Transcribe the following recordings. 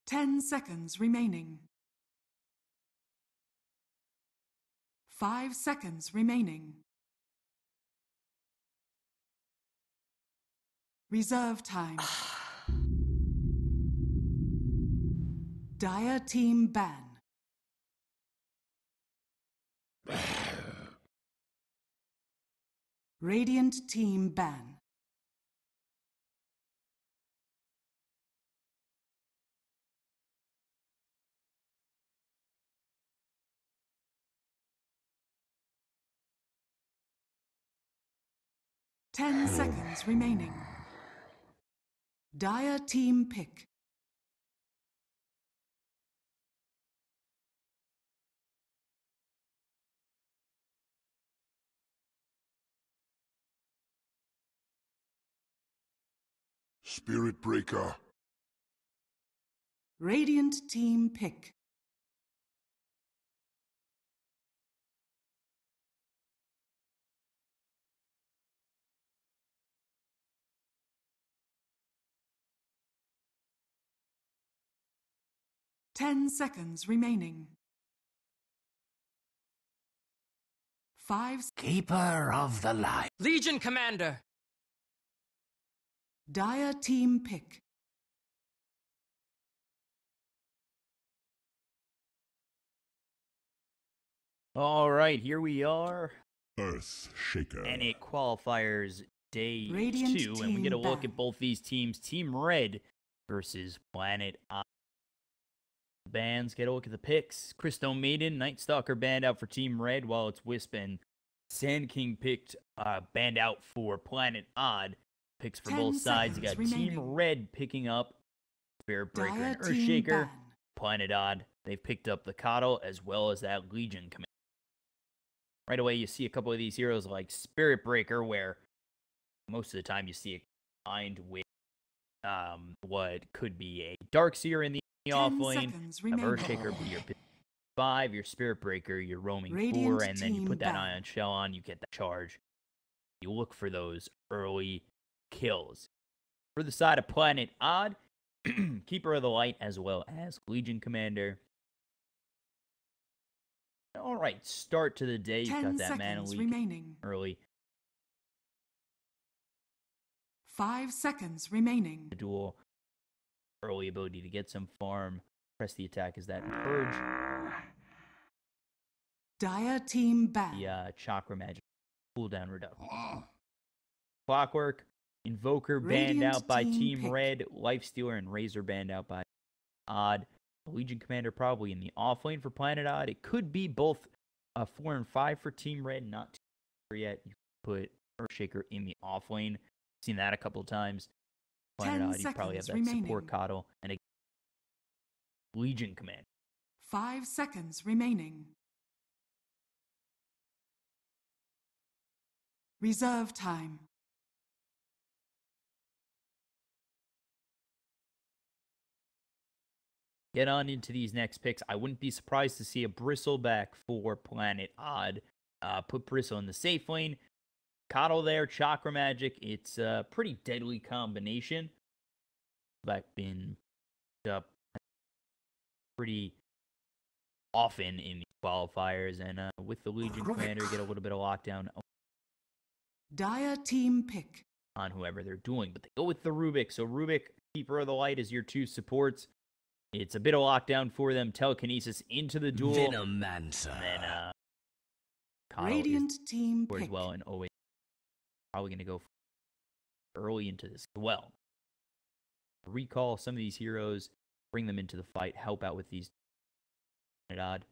10 seconds remaining. 5 seconds remaining. Reserve time. Dire team ban. Radiant team ban. Ten seconds remaining. Dire team pick. Spirit Breaker. Radiant team pick. 10 seconds remaining. 5. Keeper of the Light. Legion Commander. Dire team pick. All right, here we are. Earth Shaker. And it qualifiers day Radiant 2, and we get a team look ban. at both these teams. Team Red versus Planet I. Bands, get a look at the picks. Crystal Maiden, Night Stalker banned out for Team Red, while it's Wisp and Sand King picked banned out for Planet Odd. Picks for 10 both sides. You got seconds Team remaining. Red picking up Spirit Breaker Dire and team Earthshaker. ban. Planet Odd, they've picked up the Coddle as well as that Legion Commander. Right away, you see a couple of these heroes like Spirit Breaker, where most of the time you see it combined with what could be a Darkseer in the 10 offlane. seconds Have remaining. Earthshaker be your 5, your Spirit Breaker, your roaming 4, Radiant and then you team put that ban. Ion Shell on, you get that charge. You look for those early kills. For the side of Planet Odd, Keeper of the Light as well as Legion Commander. All right, start to the day. You've 10 got that mana seconds leak remaining. early. 5 seconds remaining. The dual early ability to get some farm. Press the attack as that Purge. Dire team ban. The Chakra Magic cooldown reduction. Clockwork, Invoker banned Radiant out by team Team pick. Red, Lifestealer and Razor banned out by Odd. Legion Commander probably in the offlane for Planet Odd. It could be both 4 and 5 for Team Red, not too sure yet. You put Earthshaker in the offlane. Seen that a couple of times. Planet 10 Odd, you probably have that seconds support remaining. Coddle and a Legion Commander. 5 seconds remaining. Reserve time. Get on into these next picks. I wouldn't be surprised to see a Bristleback for Planet Odd. Put Bristle in the safe lane. Coddle there, Chakra Magic. It's a pretty deadly combination. Back been up pretty often in these qualifiers, and with the Legion Commander, get a little bit of lockdown Dire team pick. on whoever they're dueling. But they go with the Rubik. So Rubik, Keeper of the Light, is your 2 supports. It's a bit of lockdown for them. Telekinesis into the duel. Venomancer. And then Coddle Radiant is team for as pick. well, and always probably going to go early into this as well. Recall some of these heroes, bring them into the fight, help out with these odd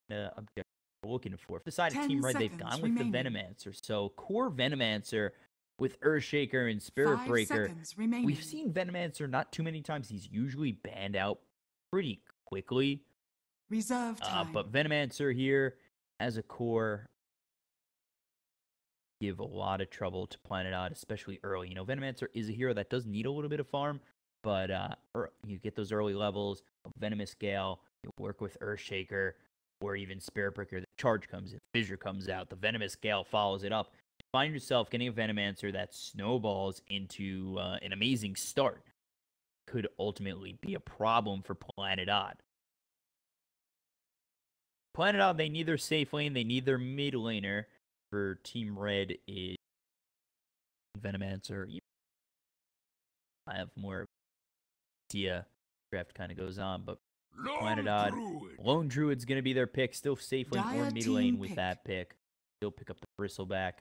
objectives we're looking for. For the side of 10 Team Red, they've seconds gone with the remaining. Venomancer. So core Venomancer with Earthshaker and Spirit 5 Breaker. seconds remaining. We've seen Venomancer not too many times. He's usually banned out pretty quickly. Reserve time. But Venomancer here as a core give a lot of trouble to Planet Odd, especially early. You know, Venomancer is a hero that does need a little bit of farm, but you get those early levels of Venomous Gale, you work with Earthshaker, or even Spirit Breaker. The charge comes in, Fissure comes out, the Venomous Gale follows it up. You find yourself getting a Venomancer that snowballs into an amazing start. could ultimately be a problem for Planet Odd. Planet Odd, they need their safe lane, they need their mid laner. For Team Red is Venomancer. I have more idea. Draft kind of goes on, but Planet Odd, Lone Druid's going to be their pick. Still safe lane or mid lane with that pick. Still pick up the Bristleback.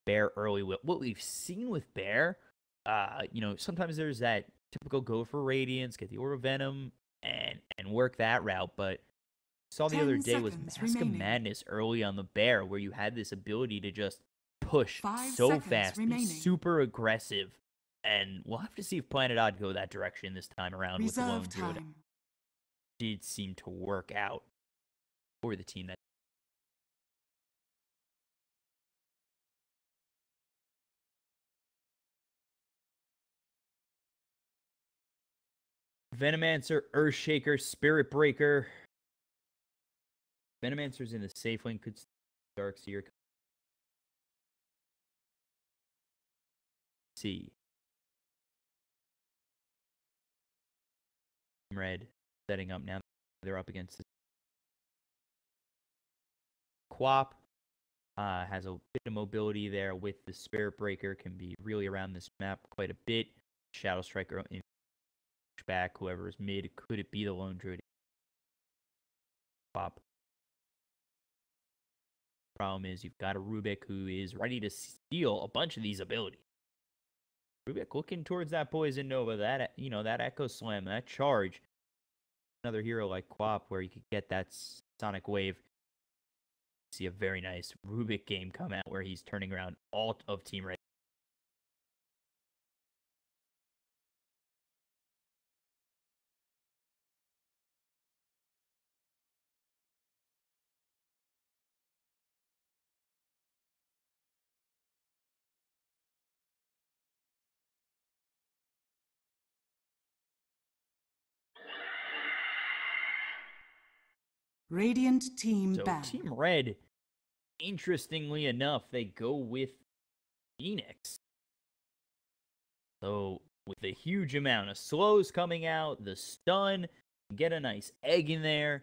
Bear early. What we've seen with Bear, sometimes there's that typical go for Radiance, get the Aura Venom, and work that route. But saw the other day was Mask of Madness early on the Bear, where you had this ability to just push so fast, be super aggressive. And we'll have to see if Planet Odd go that direction this time around with the Lone Druid. Did seem to work out for the team that. Venomancer, Earthshaker, Spirit Breaker. Venomancer's in the safe lane, could Darkseer. See. Red setting up now. They're up against the Quap. Has a bit of mobility there with the Spirit Breaker. Can be really around this map quite a bit. Shadow Striker in back. Whoever is mid. Could it be the Lone Druid? Quap. Problem is you've got a Rubik who is ready to steal a bunch of these abilities. Rubik looking towards that Poison Nova, that Echo Slam, that charge. Another hero like Quap where you could get that Sonic Wave. See a very nice Rubik game come out where he's turning around all of Team Red. Radiant team So ban. Team Red, interestingly enough, they go with Phoenix. So with a huge amount of slows coming out, the stun, get a nice egg in there.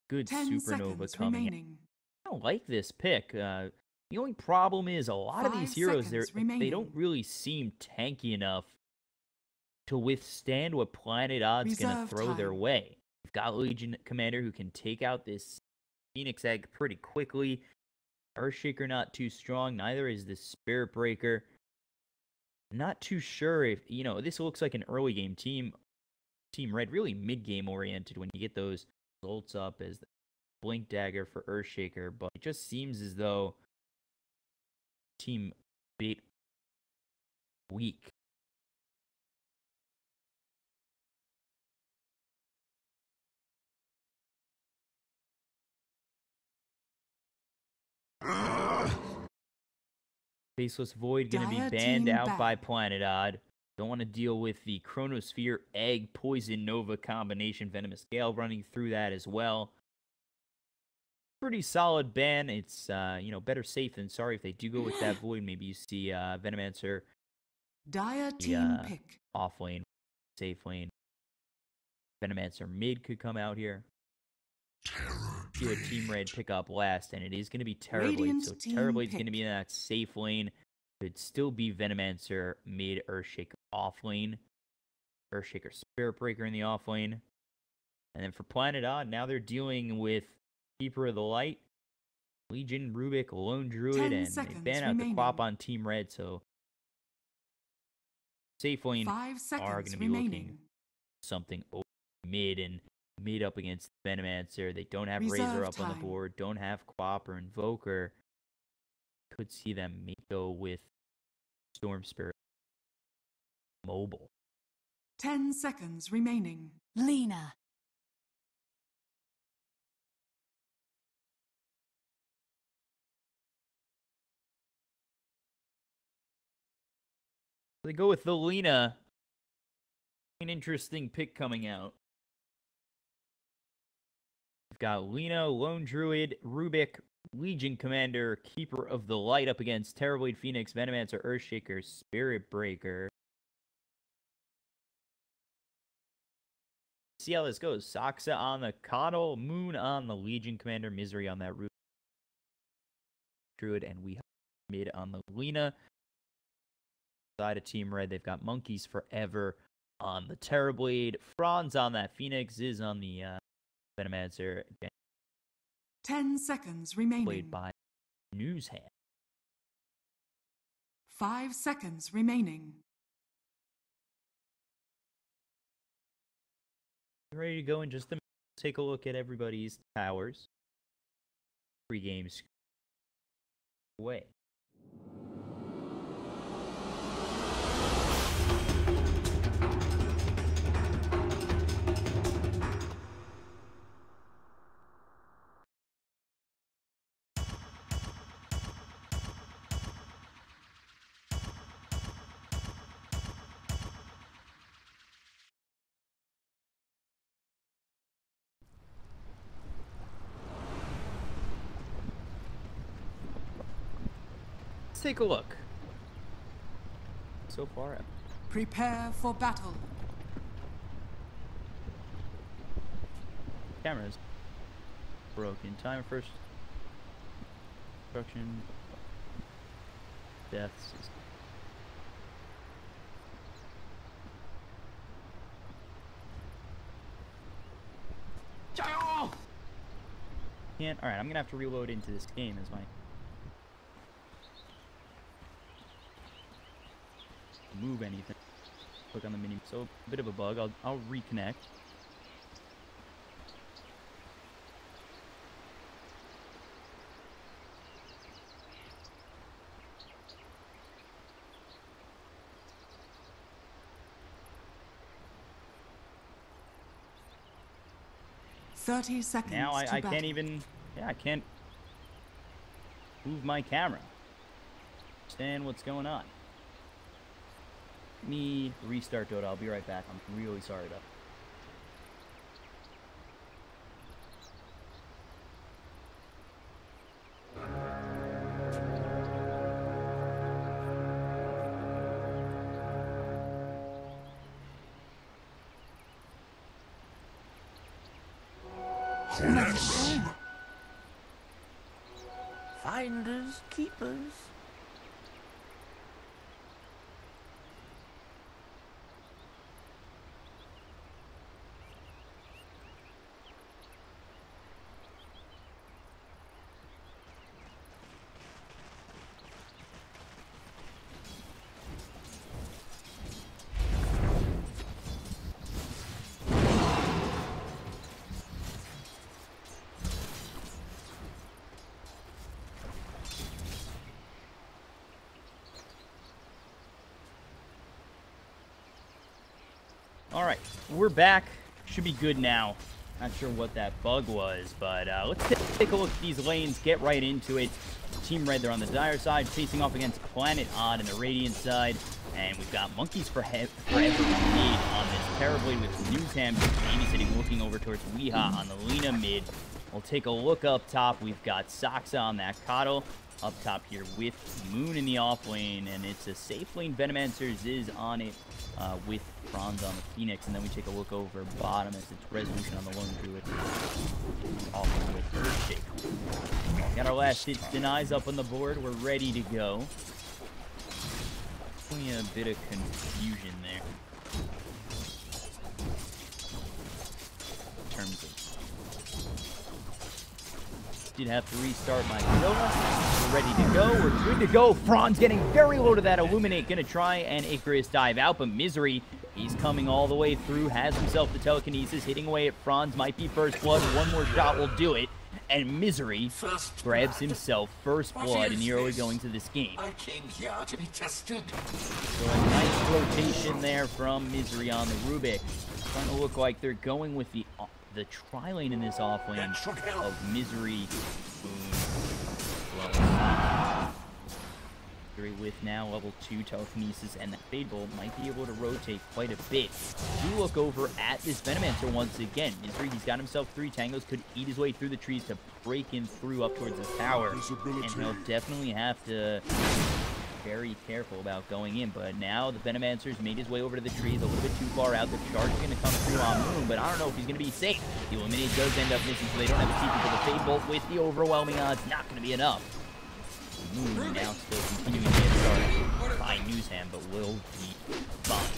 Good Supernova coming out. I don't like this pick. The only problem is a lot of these heroes, they don't really seem tanky enough to withstand what Planet Odd's going to throw their way. You've got Legion Commander who can take out this Phoenix Egg pretty quickly. Earthshaker not too strong. Neither is the Spirit Breaker. Not too sure if, this looks like an early game team. Team Red, really mid-game oriented when you get those results up as the Blink Dagger for Earthshaker. But it just seems as though Team bit weak. Faceless Void going to be banned out by Planet Odd. Don't want to deal with the Chronosphere Egg Poison Nova combination. Venomous Gale running through that as well. Pretty solid ban. It's better safe than sorry. If they do go with that Void, maybe you see Venomancer. Dire team pick. Off lane, safe lane. Venomancer mid could come out here. See what Team Red pick up last, and it is going to be Terrorblade. So Terrorblade's going to be in that safe lane. Could still be Venomancer mid, Earthshaker off lane. Earthshaker Spirit Breaker in the off lane. And then for Planet Odd, now they're dealing with Keeper of the Light, Legion, Rubik, Lone Druid, and they ban out the Quap on Team Red. So safe lane are going to be looking something over mid and mid up against Venomancer. They don't have Razor up on the board, don't have Quap or Invoker. Could see them go with Storm Spirit mobile. 10 seconds remaining. Lena. They go with the Lena. An interesting pick coming out. We've got Lena, Lone Druid, Rubik, Legion Commander, Keeper of the Light up against Terrorblade, Phoenix, Venomancer, Earthshaker, Spirit Breaker. See how this goes. Saxa on the Coddle, Moon on the Legion Commander, Misery on that Rubik Druid, and we have mid on the Lena. Side of Team Red, they've got Monkeys Forever on the Terrorblade, Franz on that Phoenix, Ziz on the Venomancer. 10 seconds remaining. Played by Newshand. 5 seconds remaining. Ready to go in just a minute. Take a look at everybody's towers. 3 games away. Take a look. So far, Prepare for battle. cameras broken. Time first. Destruction. Deaths. Can't. All right, I'm gonna have to reload into this game as my. Move anything. Click on the menu. So a bit of a bug. I'll reconnect. Thirty seconds. Now I to can't even. Yeah, I can't move my camera. Understand what's going on. Let me restart Dota. I'll be right back. I'm really sorry though. Yes. Finders, keepers. All right, we're back. Should be good now. Not sure what that bug was, but let's take a look at these lanes, get right into it. Team Red, they're on the Dire side, facing off against Planet Odd in the Radiant side. And we've got Monkeys Forever mid on this Terrorblade with Newsham babysitting, looking over towards Weeha on the Lena mid. We'll take a look up top. We've got Saxa on that Coddle up top here with Moon in the off lane, and it's a safe lane. Venomancer Ziz on it with Franz on the Phoenix, and then we take a look over bottom as it's Resolution on the Lone Druid off lane with Earthshaker. Got our last hits denies up on the board. We're ready to go. Only a bit of confusion there in terms of. Did have to restart my Nova. We're ready to go. We're good to go. Franz getting very low to that Illuminate. Gonna try and Icarus dive out, but Misery, he's coming all the way through. Has himself the telekinesis, hitting away at Franz. Might be first blood. One more shot will do it. And Misery grabs himself first blood in the early goings of this game. I came here to be tested. So a nice rotation there from Misery on the Rubik. Trying to look like they're going with the tri-lane in this offlane of Misery. Misery with now level 2 telekinesis, and that Fade Bolt might be able to rotate quite a bit. We look over at this Venomancer once again. Misery, he's got himself 3 tangos, could eat his way through the trees to break in through up towards his tower, and he'll definitely have to be very careful about going in. But now the Venomancer's made his way over to the trees a little bit too far out. The charge is going to come through on Moon, but I don't know if he's going to be safe. The Illuminate does end up missing, so they don't have a TP for the Fade Bolt with the overwhelming odds. Not going to be enough. Moon now still continuing to get charged by Newsham, but will be fine.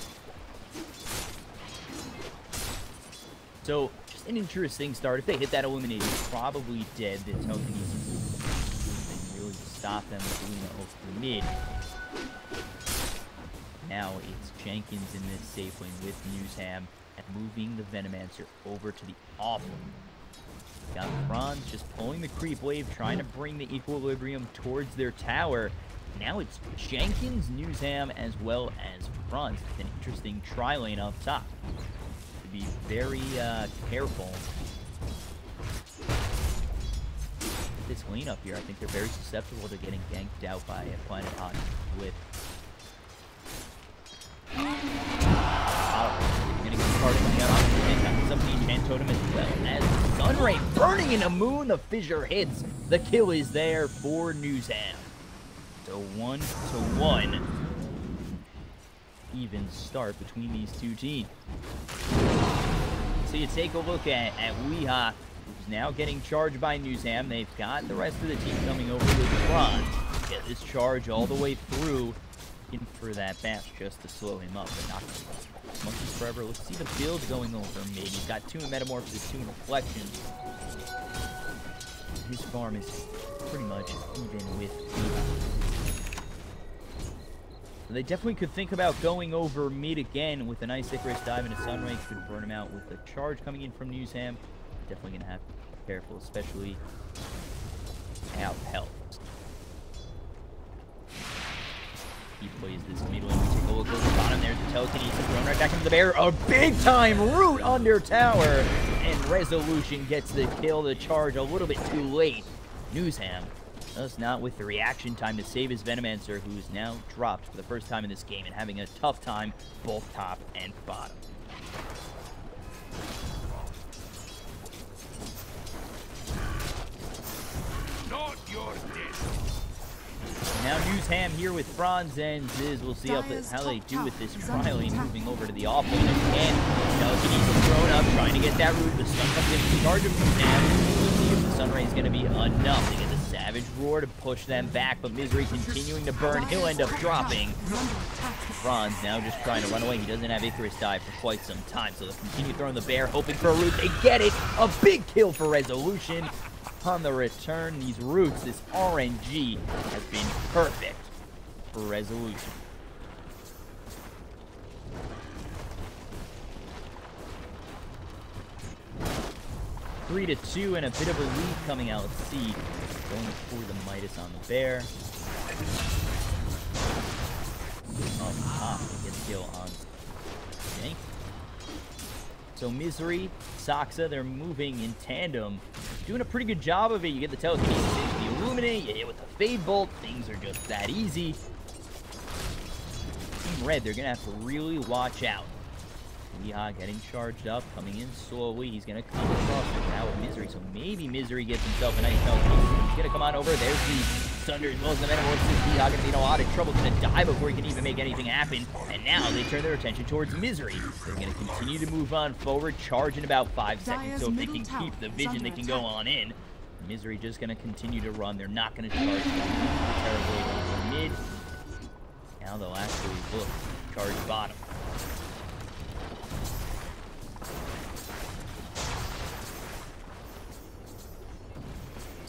So, just an interesting start. If they hit that Illuminate, he's probably dead. The telekinesis can really stop them with Luna over mid. Now it's Jenkins in this safe lane with Newsham and moving the Venomancer over to the offlane. Got Franz just pulling the creep wave, trying to bring the equilibrium towards their tower. Now it's Jenkins, Newsham, as well as Franz. An interesting tri-lane up top. To be very careful. This lane up here, I think they're very susceptible to getting ganked out by a Planet Odd with. Gonna get started on the other something enchant totem as well as Sunray burning into Moon. The fissure hits. The kill is there for Newsham. So 1-1. Even start between these two teams. So you take a look at Weeha, who's now getting charged by Newsham. They've got the rest of the team coming over with Franz. Get this charge all the way through. In for that bash just to slow him up, but not Monkeys forever. Let's see the build going over mid. He's got 2 in Metamorphosis, 2 in Reflection. His farm is pretty much even with Weeha. So they definitely could think about going over mid again with a nice Icarus dive and a Sunray. Could burn him out with the charge coming in from Newsham. Definitely going to have to be careful, especially out health. He plays this middle lane. We take a look over the bottom. There's the telekinesis thrown right back into the bear. A big time root under tower. And Resolution gets the kill. The charge a little bit too late. Newsham does not with the reaction time to save his Venomancer, who's now dropped for the first time in this game and having a tough time both top and bottom. Not your dish. Now Newsham here with Franz and Ziz. We'll see how they do with this tri-lane moving over to the off-lane again. Telekinesis thrown up, trying to get that root. The stun comes in from charge of Newsham. We'll see if the Sunray is going to be enough to get the Savage Roar to push them back, but Misery continuing to burn. He'll end up dropping. Franz now just trying to run away. He doesn't have Icarus dive for quite some time, so they'll continue throwing the bear, hoping for a root. They get it! A big kill for Resolution. On the return, these roots, this RNG has been perfect for Resolution. Three to 2 and a bit of a lead coming out. Let's see. Going for the Midas on the bear. On top, he gets kill on Jank. So Misery, Saxa, they're moving in tandem. Doing a pretty good job of it. You get the telekinesis into the Illuminate, you hit with the Fade Bolt. Things are just that easy. Team Red, they're going to have to really watch out. Weeha getting charged up, coming in slowly. He's going to come across the now with Misery. So maybe Misery gets himself a nice telekinesis. He's going to come on over. There's the Thunder as well as the Metamorphosis. Weeha going to be in a lot of trouble. Going to die before he can even make anything happen. And now they turn their attention towards Misery. They're going to continue to move on forward, charge in about 5 seconds. So if they can keep the vision, they can go on in. Misery just going to continue to run. They're not going to charge terribly over mid. Now they'll actually look charge bottom.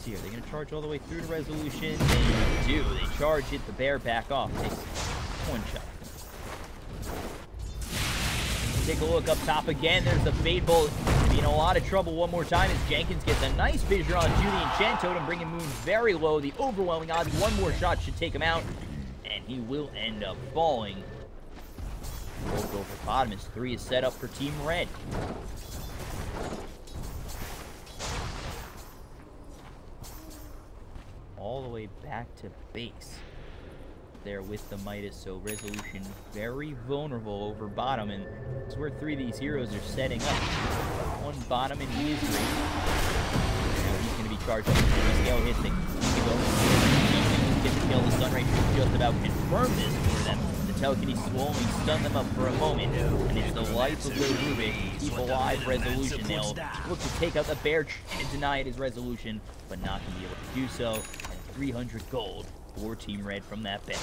Here, they're going to charge all the way through to Resolution. They do. They charge it. The bear back off. Takes one shot. Take a look up top again. There's the Fade Bolt. Gonna be in a lot of trouble one more time as Jenkins gets a nice fissure onto the Enchant Totem, bringing Moon very low. The overwhelming odds. One more shot should take him out, and he will end up falling. Both over bottom as 3 is set up for Team Red. All the way back to base. there with the Midas, so Resolution very vulnerable over bottom, and it's where 3 of these heroes are setting up. One bottom in Misery. Now he's going to be charged up with the scale hit thing. Get the kill. The stun rate should just about confirm this for them. The telekinesis will only stun them up for a moment, and it's the life of their Rubik. Keep alive Resolution. They'll look to take out the bear and deny it as Resolution, but not going to be able to do so. And 300 gold for Team Red from that bet.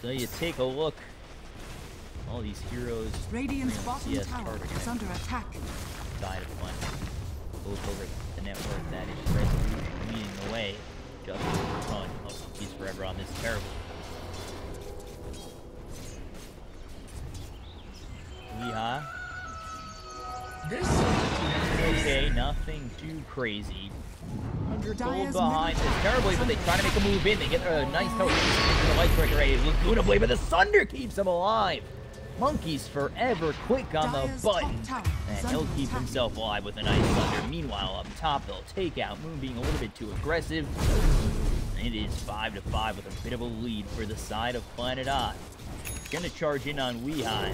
So you take a look. All these heroes. Radiant's bottom tower is under attack. Side of one. Both over the network. That is Resolution leading the way. Just for fun. Oh, he's forever on this terrible. Yeehaw. Okay, nothing too crazy. 100 gold behind this terribly, but they try to make a move in. They get a nice help into the light breaker ray. Laguna Blade, but the Sunder keeps him alive. Monkey's forever quick on the button, and he'll keep himself alive with a nice Thunder. Meanwhile, up top, they'll take out Moon being a little bit too aggressive. It is 5-5 with a bit of a lead for the side of Planet Odd. Gonna charge in on Weehai.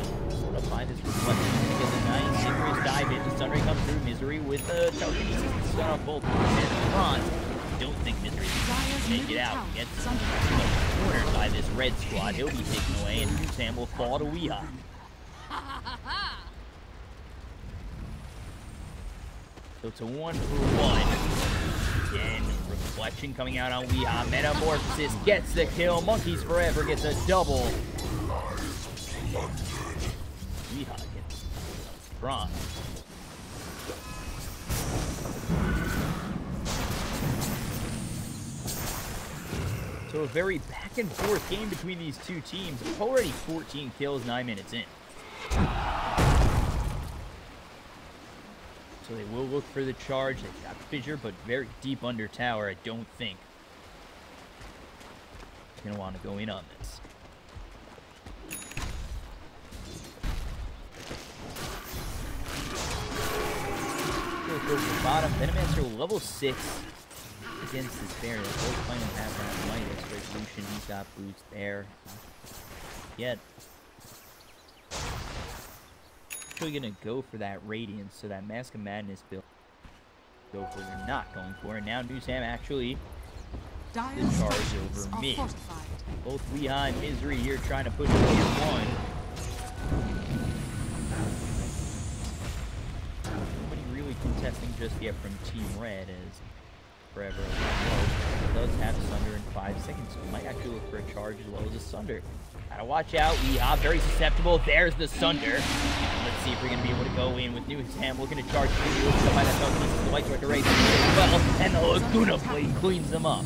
Up by this reflection, gonna get a nice serious dive in. The Sunray comes through. Misery with the telekinesis. Stun off both and Bronze. Don't think Misery can make it out. Gets cornered by this red squad. He'll be taken away, and Sam will fall to Weehai. So it's a 1-for-1. Again, reflection coming out on Weehai. Metamorphosis gets the kill. Monkeys Forever gets a double. Weehai gets Bronze. So a very back and forth game between these two teams. Already 14 kills, 9 minutes in. So they will look for the charge. They've got Fissure, but very deep under tower. I don't think he's going to want to go in on this. Go to the bottom. Venomancer level 6 against this bear. They're both playing half that Midas. Resolution, he's got boots there. Yet. Actually gonna go for that Radiance, so that Mask of Madness build. Go for they're not going for it. Now Newsam actually the charge over me. Both Weehai and Misery here trying to push it over one. Nobody really contesting just yet from Team Red as Forever does have Sunder in 5 seconds, so we might actually look for a charge as well as a Sunder. Gotta watch out. Weehai very susceptible. There's the Sunder. Let's see if we're gonna be able to go in with Newsam. Looking to charge through. Somebody that's out pieces the White Director race as well, and the Laguna Blade cleans them up.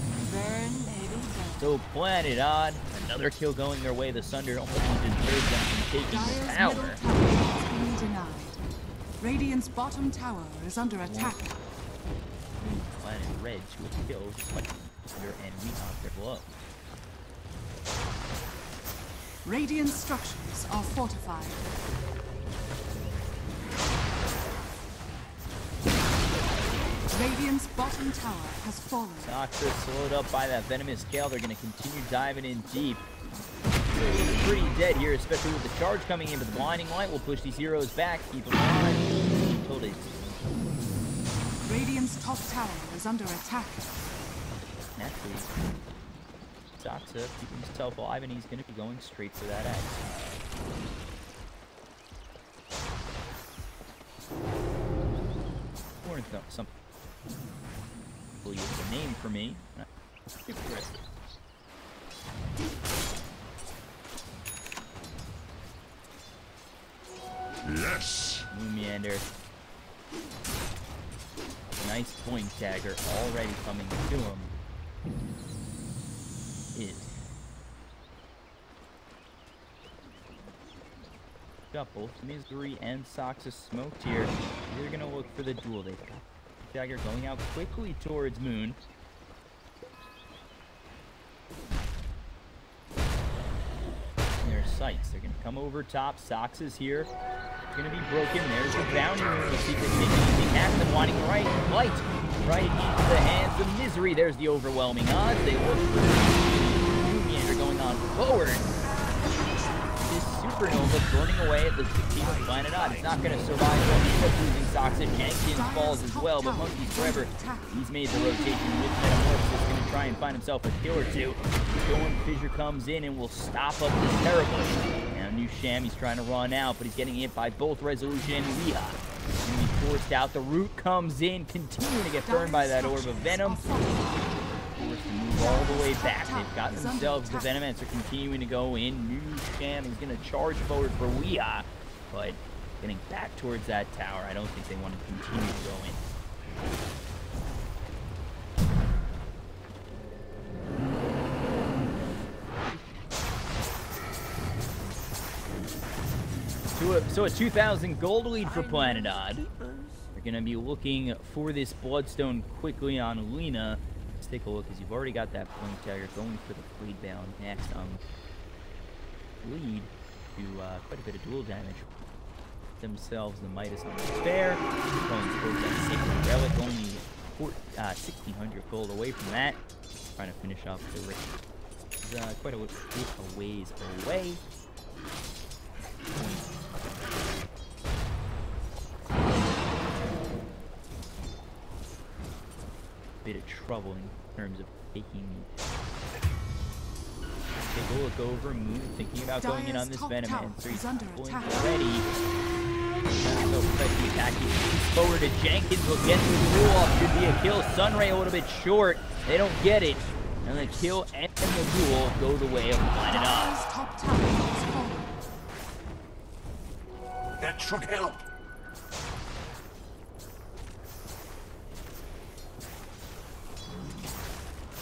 So Planet Odd, another kill going their way. The Sunder almost deserves them from taking the tower. Radiant's bottom tower is under attack. Planet Red to a kill, just like Sunder and Weehai their blow. Radiant structures are fortified. Radiant's bottom tower has fallen. Soxa slowed up by that venomous gale. They're going to continue diving in deep. It's pretty dead here, especially with the charge coming in, but the blinding light will push these heroes back. Keep them alive until they... Radiant's top tower is under attack. Naturally, Soxa keeping himself alive, and he's going to be going straight for that axe. Or something. Hopefully it's a name for me. Yes. Meander. Nice point dagger already coming to him. Got both Misery and Soxa smoked here. They're gonna look for the duel. They've got dagger going out quickly towards Moon. Their sights. They're gonna come over top. Soxa's here. going to be broken. There's the bounty room. Let's see if they can make anything happen. Wanting right into the hands of Misery. There's the overwhelming odds. They look for the Meander going on forward. This Supernova burning away at the team of Planet Odd. It's not going to survive. Well, he ends up losing Sox, and Jenkins falls as well, but Monkey's forever. He's made the rotation with Metamorphosis. Going to try and find himself a kill or two. Going Fissure comes in and will stop up this terribly. Now New Sham, he's trying to run out, but he's getting hit by both Resolution and Weha. Going to be forced out. The Root comes in, continuing to get burned by that Orb of Venom. Forced to move all the way back. They've got themselves the Venomancer continuing to go in. New Sham is going to charge forward for Weha, but getting back towards that tower. I don't think they want to continue to go in. So a 2,000 gold lead for Planet Odd. They're going to be looking for this Bloodstone quickly on Lena. Let's take a look, because you've already got that Blink Dagger going for the Fleet Bound next. Lead to quite a bit of dual damage. Themselves the Midas on the spare. Going towards that Sacred Relic, only 1,600 gold away from that. Trying to finish off the Rift. Quite a ways away. Bit of trouble in terms of taking. Take a look over, Moon thinking about going in on this Venomancer. He's pulling already. So the attack. He moves forward to Jenkins. Will get the duel off. Should be a kill. Sunray a little bit short. They don't get it. And the kill and the duel go the way of Planet Odd. That should help.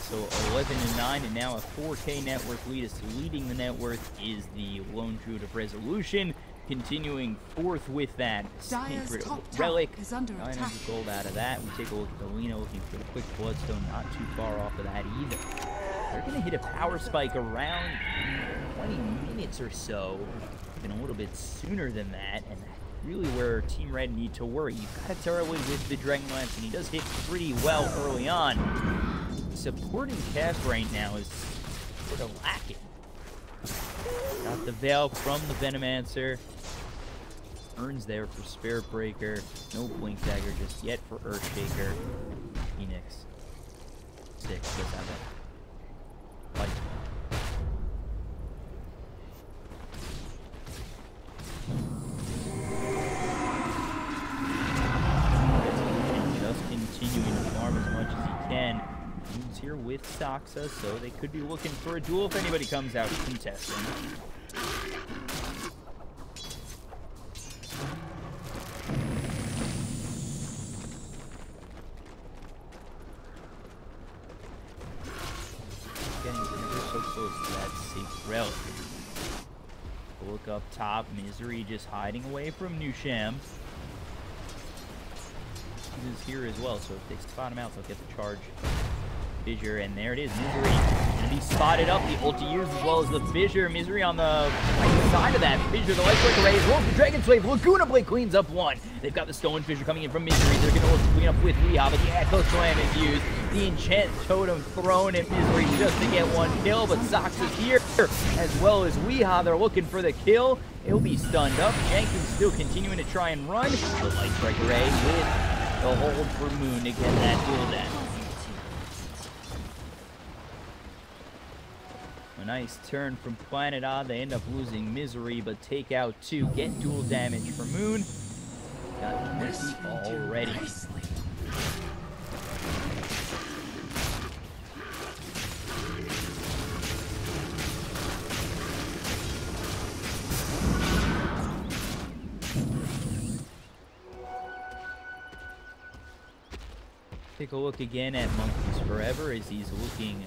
So 11-9, and now a 4K net worth lead. Leading the net worth is the Lone Druid of Resolution, continuing fourth with that Sacred Relic. 900 gold out of that. We take a look at the Lena looking for the quick Bloodstone, not too far off of that either. They're going to hit a power spike around 20 minutes or so, even a little bit sooner than that, and that's really where Team Red need to worry. You've got a Terraway with the Dragon Lance, and he does hit pretty well early on. Supporting cast right now is sort of lacking. Got the Veil from the Venomancer. Earns there for Spare Breaker. No Blink Dagger just yet for Earthshaker. Phoenix. 6. Let's have that. Fight. Just continuing to farm as much as he can. He's here with Soxa, so they could be looking for a duel if anybody comes out contesting. Getting ever so close to that Sacred Relic. Look up top, Misery just hiding away from New Sham. Is here as well, so if they spot him out, they'll get the charge. Fissure, and there it is. Misery gonna be spotted up. The ulti used as well as the Fissure. Misery on the right side of that. Fissure, the Lightbreaker raise. Rolls the Dragon Slave. Laguna Blade cleans up one. They've got the Stolen Fissure coming in from Misery. They're gonna look to clean up with Weha, but the Echo Slam is used. The Enchant Totem thrown at Misery just to get one kill, but Sox is here as well as Weha. They're looking for the kill. He'll be stunned up. Jenkins still continuing to try and run. The Lightbreaker raise with the hold for Moon to get that duel down. A nice turn from Planet Odd. They end up losing Misery, but take out 2. Get dual damage for Moon. Got 20 already. Take a look again at Monkeys Forever as he's looking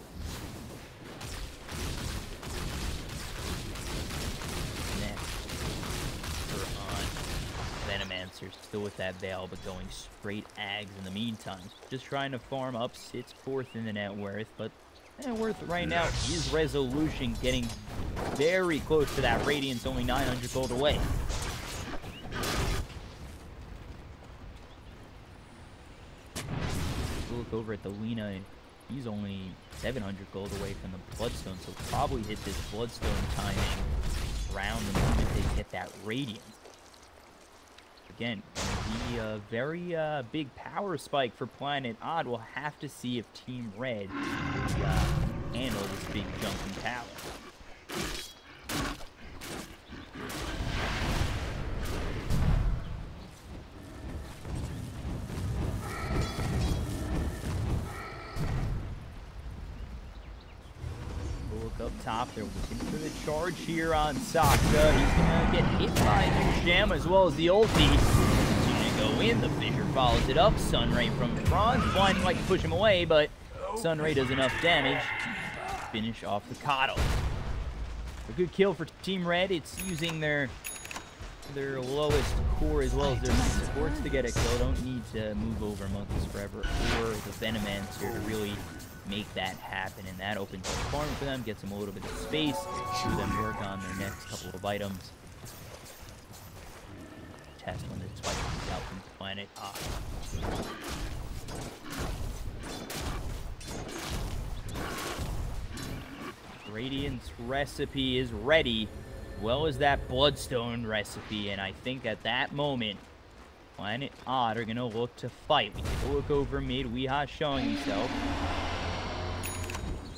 Venomancer still with that Veil, but going straight Ags in the meantime. Just trying to farm up, sits fourth in the net worth, but net worth right now is Resolution, getting very close to that Radiance, only 900 gold away. look over at the Lena, and he's only 700 gold away from the Bloodstone, so probably hit this Bloodstone timing around the moment they get that Radiant. Again, gonna be a very big power spike for Planet Odd. We'll have to see if Team Red handle this big jump in power. Up top, they're looking for the charge here on Saksa. He's gonna get hit by Nusham as well as the ulti. He's gonna go in. The Fissure follows it up. Sunray from Franz. Blinding Light to push him away, but Sunray does enough damage to finish off the Coddle. A good kill for Team Red. It's using their lowest core as well as their supports to get a kill. Don't need to move over Monkeys Forever or the Venomancer to really make that happen, and that opens the farm for them, gets them a little bit of space to them work on their next couple of items. Test when the spike comes out from Planet Odd. Radiant's recipe is ready, as well as that Bloodstone recipe, and I think at that moment, Planet Odd are going to look to fight. We take a look over mid, Weeha showing himself.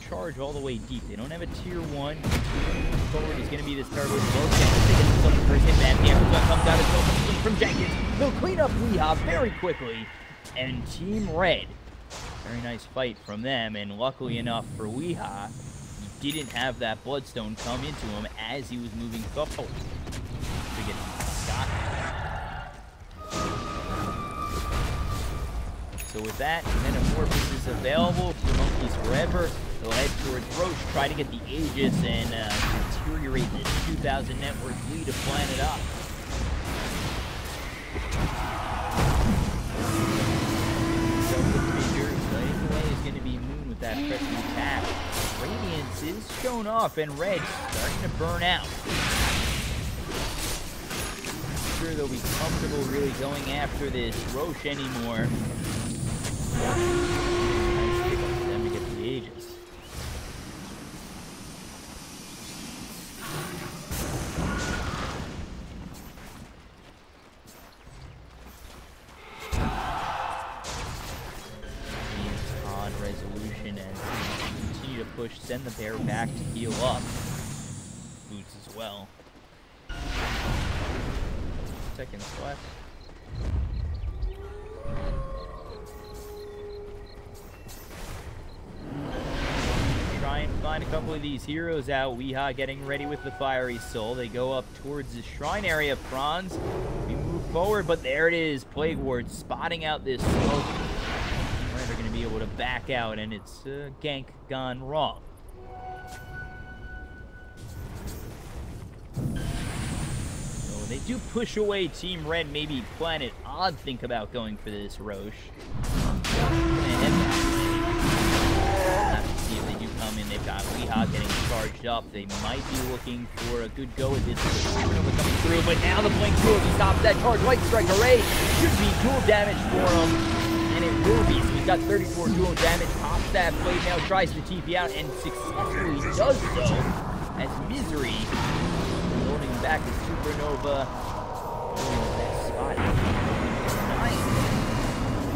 Charge all the way deep. They don't have a tier 1. Forward is going to be this turbo. Both Jenkins taking some first hit back. The Amazon comes out as well from Jenkins. They'll clean up Weeha very quickly. And Team Red, very nice fight from them. And luckily enough for Weeha, he didn't have that Bloodstone come into him as he was moving forward. To get shot. So with that, Metamorphosis is available for Monkeys Forever. They'll head towards Roche, try to get the Aegis and deteriorate this 2,000 net worth lead of Planet Odd. So the figure laying away is going to be Moon with that pressing attack. Radiance is shown off, and Red starting to burn out. I'm sure they'll be comfortable really going after this Roche anymore. Nice pick up for them to get the Aegis. On resolution as they continue to push, send the bear back to heal up. Boots as well. Seconds left. Try and find a couple of these heroes out. Weeha getting ready with the Fiery Soul. They go up towards the shrine area. Franz, we move forward, but there it is. Plague Ward spotting out this smoke. They're going to be able to back out, and it's gank gone wrong. So they do push away Team Red. Maybe Planet Odd think about going for this Roche. See if they do come in. They've got Weeha getting charged up. They might be looking for a good go at this. Supernova coming through, but now the Blink Duel, he stops that charge. Light Strike Array should be dual damage for him, and it will be. So he's got 34 dual damage. Pops that blade now, tries to TP out, and successfully does so as Misery holding back the Supernova. That spot.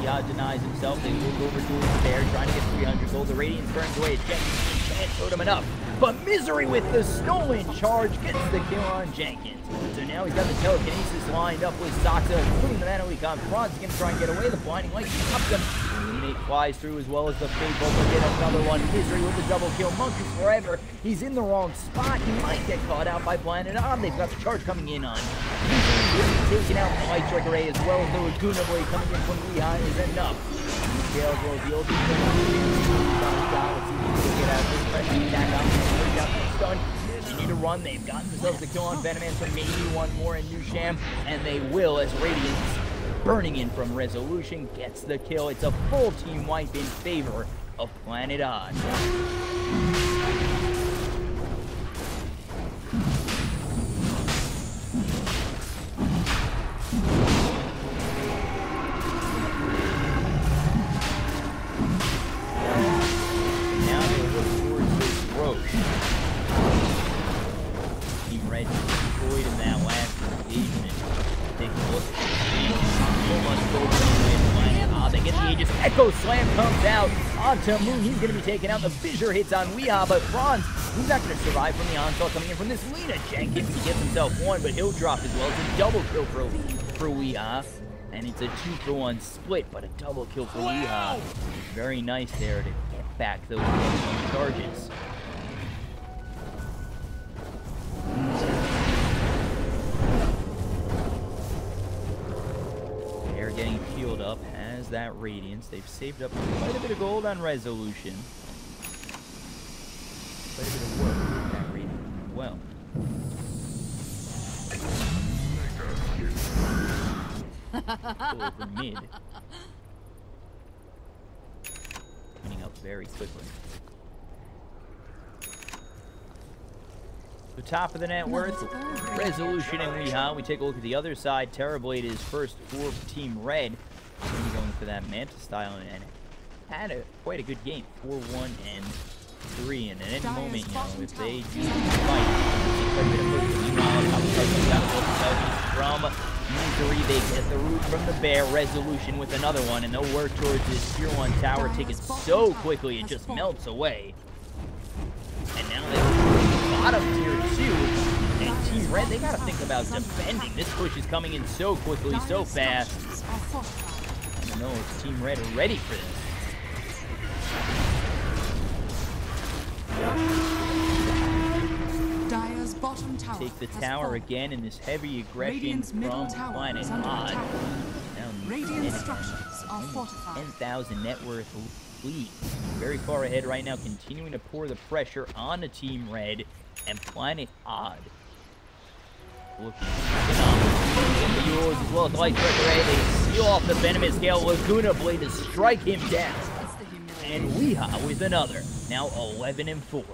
Weeha denies himself. They look over towards the bear, trying to get 300 gold. The Radiance burns away. Jenkins can't show him enough. But Misery with the stolen charge gets the kill on Jenkins. So now he's got the telekinesis lined up with Saksa, including the Mana Leak on Franz. He's going to try and get away. The Blinding Light stops him. Illuminate flies through as well as the Fade Bolt. We'll get another one. Misery with the double kill. Monkeys Forever. He's in the wrong spot. He might get caught out by Planet Odd. They've got the charge coming in on. Taking out the Light Strike Array as well as the Laguna Blade coming in from Weeha is enough. Scales will the ulti. Get out of this pressure attack on stun. Continue to run. They've gotten themselves the kill on Venomancer, maybe one more in Nusham, and they will as Radiance burning in from Resolution gets the kill. It's a full team wipe in favor of Planet Odd. Team Red destroyed in that last engagement. Take a look at the almost go they get the Aegis. Echo Slam comes out onto Moon. He's going to be taking out. The fissure hits on Weehaw, but Franz, he's not going to survive from the onslaught coming in from this Lena. Jenkins, he gets himself one, but he'll drop as well. It's a double kill for Weehaw. And it's a 2-for-1 split, but a double kill for Weehaw. Very nice there to get back those charges. They're getting healed up as that Radiance. They've saved up quite a bit of gold on Resolution. Quite a bit of work with that Radiance as well. Over mid. Coming up very quickly. The top of the net worth, Resolution and Weehaw. We take a look at the other side. Terrorblade is first for Team Red. Going for that Manta style and had quite a good game. 4-1 and 3. And at any moment, you know, if they do fight, quite a bit of from Misery, they get the root from the bear. Resolution with another one, and they'll work towards this tier 1 tower. Take it so quickly, it just melts away. And now they bottom tier 2, and Team Red, they gotta think about defending. This push is coming in so quickly, so fast. I don't know if Team Red are ready for this. Dire's bottom tower Take the tower again in this heavy aggression from Planet Odd. Radiant structures are fortified. 10,000 net worth lead. Very far ahead right now, continuing to pour the pressure on the Team Red and Planet Odd. Looking phenomenal. As well as Light Ray, they seal off the Venomous Gale. Laguna Blade to strike him down. And Weehaw with another. Now 11 and 4.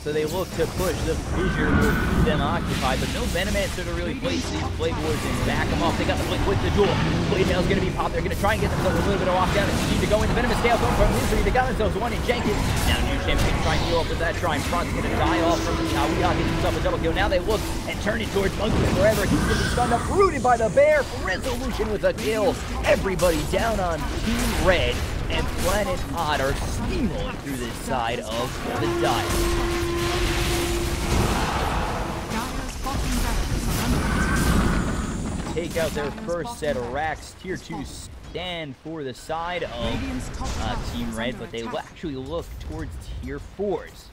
So they look to push. The fissure will keep them occupied, but no Venomancer to really place these Blade Wars and back them off. They got the Blade with the duel. Blade Tail's going to be popped. They're going to try and get themselves a little bit of lockdown and continue to go into Venomous Tail going from Misery. They got themselves one in Jenkins. Now New Champ can try and heal up with that Shrine. Front's going to die off from Weehaw, gets himself a double kill. Now they look and turn it towards Monkey Forever. He's going to be stunned up, rooted by the bear. Resolution with a kill. Everybody down on Team Red, and Planet Odd are steamrolling through this side of the Dire. Take out their first set of racks. Tier 2 stand for the side of Team Red, but they will actually look towards Tier 4s.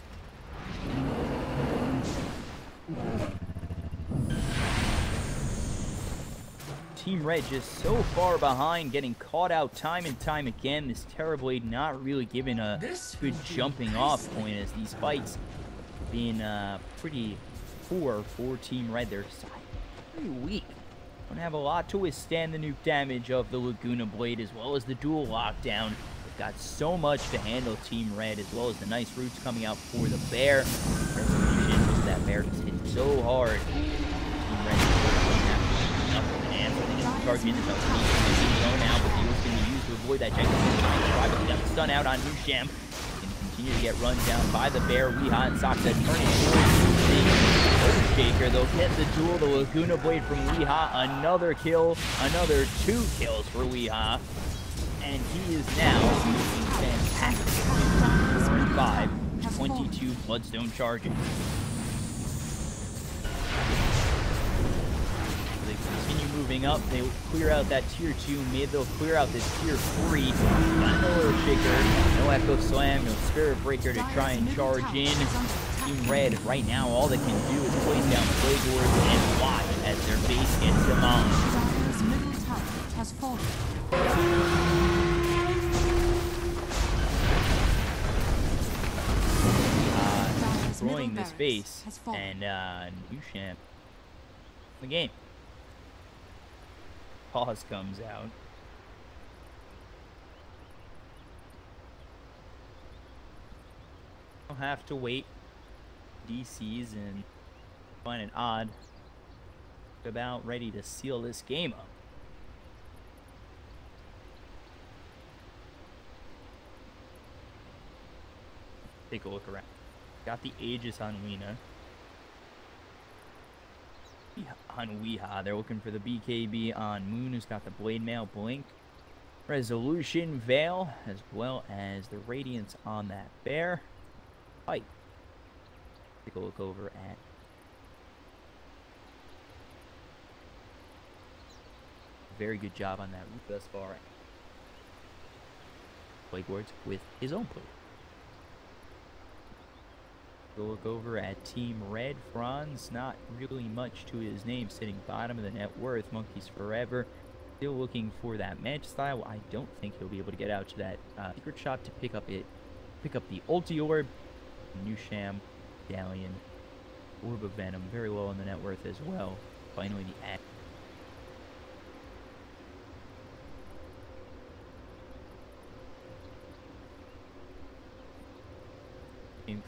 Team Red just so far behind, getting caught out time and time again. This Terrorblade not really given a good jumping off point, as these fights being pretty poor for Team Red. They're pretty weak. Don't have a lot to withstand the nuke damage of the Laguna Blade, as well as the dual lockdown. They've got so much to handle, Team Red, as well as the nice roots coming out for the bear. Resolution, that bear just hit so hard. Team Red nothing and so they can charge in. It's now, but he was going to be used to avoid that Jenkins. But he got the stun out on Nusham. Continue to get run down by the bear. Weehaw and Saksa turning towards the Shaker. They'll get the duel. The Laguna Blade from Weehaw. Another kill. Another 2 kills for Weehaw. And he is now looking fantastic. 4 and 5. 22 Bloodstone charges. They continue moving up. They will clear out that tier 2 mid. They'll clear out this tier 3. Got no Earth Shaker, no Echo Slam, no Spirit Breaker to try and charge in. Team Red, right now, all they can do is place down the Blade Wars and watch as their base gets demolished. Dire's middle tower has fallen. Destroying this base, and Nusham the game. Pause comes out. I'll have to wait. DCs and find it odd. About ready to seal this game up. take a look around. Got the Aegis on Lena. On Weeha, they're looking for the BKB on Moon, who's got the Blade Mail, Blink, Resolution, Veil, as well as the Radiance on that Bear. Fight. Take a look over at very good job on that route thus far. Plague Words with his own play. Go look over at Team Red. Franz, not really much to his name, sitting bottom of the net worth. Monkeys Forever, still looking for that match style. I don't think he'll be able to get out to that secret shot to pick up the ulti orb. New Sham, Galleon, Orb of Venom, very low on the net worth as well. Finally, the act.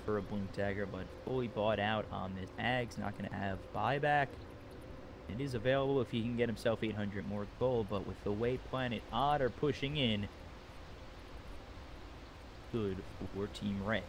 For a Blink Dagger, but fully bought out on this Ag's not going to have buyback. It is available if he can get himself 800 more gold, but with the way Planet Odd are pushing in, good for Team Red.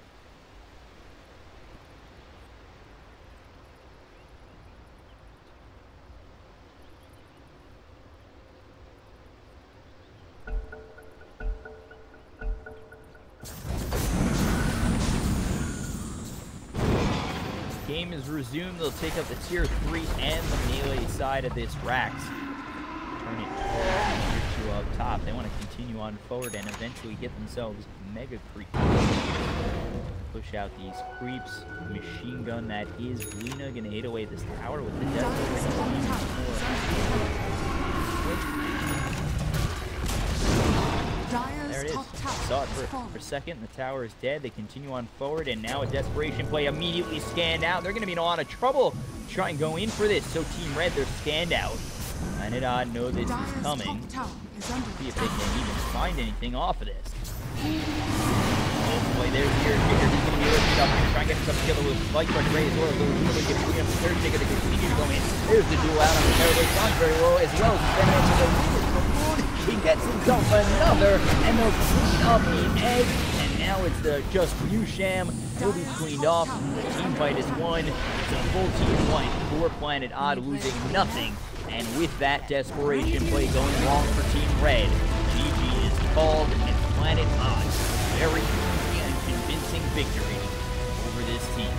Game is resumed. They'll take up the tier 3 and the melee side of this Rax. Turn it tier 2 up top. They want to continue on forward and eventually get themselves mega creep. Push out these creeps. Machine gun that is Lena gonna hit away this tower with the There it is. Saw it for a second. The tower is dead. They continue on forward, and now a desperation play immediately scanned out. They're going to be in a lot of trouble to try and go in for this. So Team Red, they're scanned out. Planet Odd know this is coming. See if they can even find anything off of this. Oh boy, there's your Jigger. He's going to be lifted up and try and get himself together with Light Brush Ray as well. They're going to get free up the third. They're going to continue to go in. There's the duel out on the Terror. Sounds very low as well. He gets himself another, and they'll clean up the egg, and now it's just New Sham. He'll be cleaned off. The team fight is won. It's a full team fight for Planet Odd, losing nothing. And with that desperation play going wrong for Team Red, GG is called, and Planet Odd very easy and convincing victory over this team.